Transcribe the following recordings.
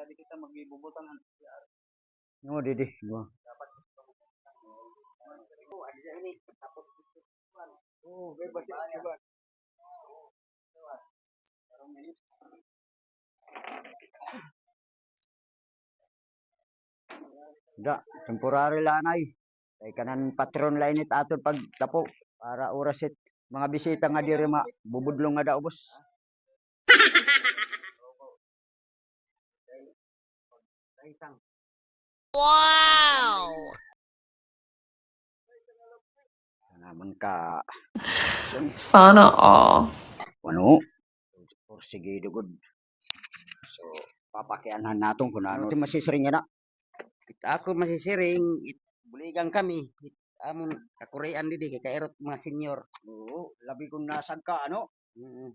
di kita magbubutan ng No, didi. Mo. oh, may basi diba? Da, temporary lanay. Kay kanan patron lainit aton pag tapo para orasit mga bisita nga diri bubudlong nga daw boss. Wow! Naman ka Sana all. ano? Sige dugod. So papakianhan naton kun ano ti masisiring na. Ako masisiring, buligang kami. Amon kakurean didi kay kaerot mga senior. Oo, labi kung nasag ka ano. Mm.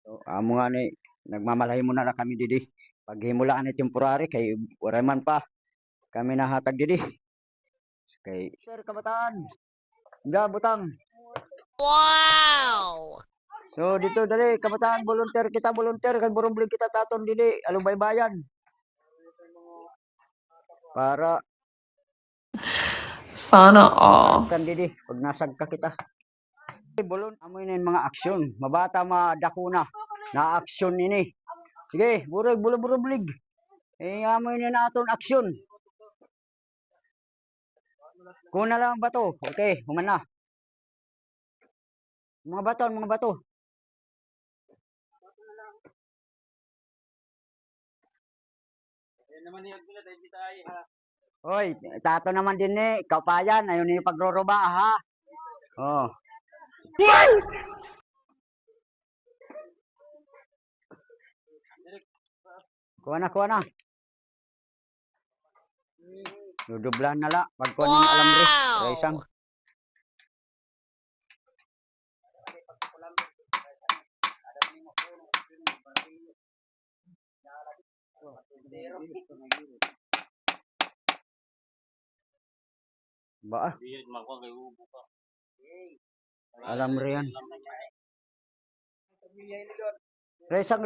So amo nga ni nagmamalahi mo na kami didi. Pag himulaan ni temporary kay wala man pa kami nahatag didi. Kay sir kabataan. Da butang. Wow! So dito dali kabataan volunteer kay burumbling kita taton dili along baybayan. Para Sana all. kan didi pag nasag ka kita. Bulon amoy na mga aksyon. Mabata madakuna na aksyon ini. Sige, burog bulublig. Eh amoy na naton aksyon. Kuna lang ang bato. Okay, human na. Mga bato. Yan naman niyag nila dahil tayo ha. Hoy, tato naman din ni kapayan ayon ni pagroroba ha. Oh. Kuha na. Dudublan na la pag kuha ni alambre. Raisang. Ba? Bihid magwa kay ubo ka. Alambre yan. Raisang.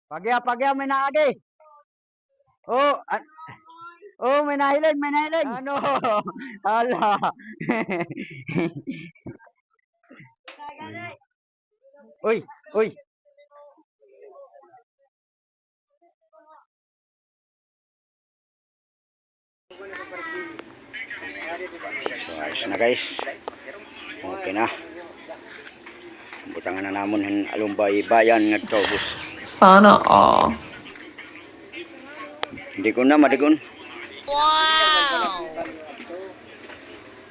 Pagya may naagi. Oh, may nahiling. Ano? Ala. Uy. So, ayos na guys. Okay na. Butangan na namon alumbay bayan ngadto bus. Sana all. Hindi ko na madigon. Wow!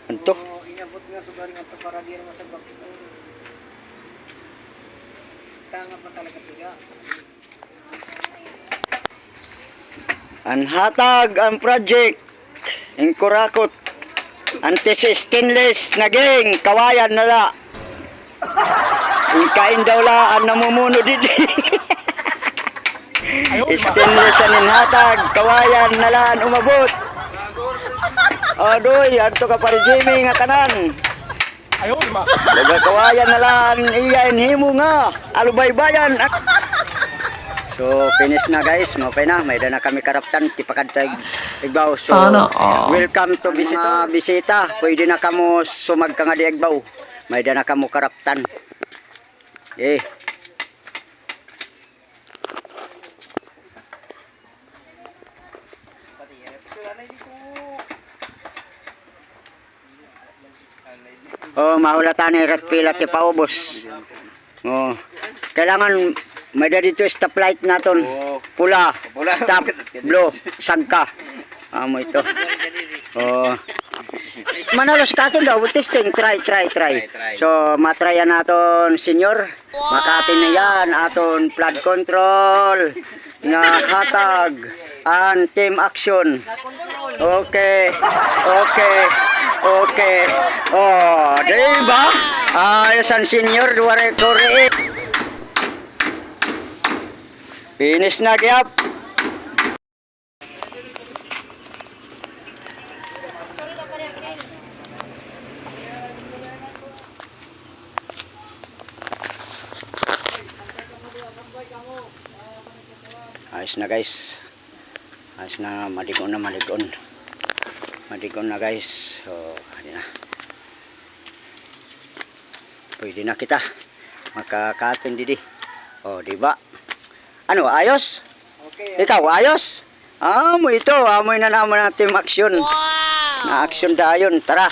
Anto? Inabot nga sugar nga to para di masabak. Tanga pa talaga tiga. Anhatag ang project. Ingkurakot. Anti-stainless naging kawayan nala. Ikain daw la ang namumuno didi. Stainless ang inhatag. Kawayan nala ang umabot. Adoy, adto ka pa rin Jimmy nga tanan. Ayaw ma. Daga kawayan nala ang iyain himo nga. Alubaybayan. So finish na guys, mapay na, may na kami karaptan tipakadtag Igbaw. So Sana all. welcome to bisita. Pwede na kamo sumag ka nga di Igbaw. May na kamo karaptan. Eh. Oh, mahulatan ni red pila ti paubos. Oh. Kailangan may dito stoplight naton. Pula. Stop. Blue. Sagka. Amo ito. Oh. Manalos ka aton daw. Testing. Try. So, matryan naton senior. Makatin na yan. Aton flood control. Nga hatag. And team action. Okay. Oh, diba? Ayos ang senior. Duware kore. Finish na gyap. ayos na guys. Ayos na, maligon na, maligon. Maligon na guys. So, hindi na. Pwede na kita makakatin didi. Oh, di ba? Ano, ayos? Okay. Ikaw, ayos? Amoy ito, amoy na naman natin aksyon. Na aksyon dayon, tara.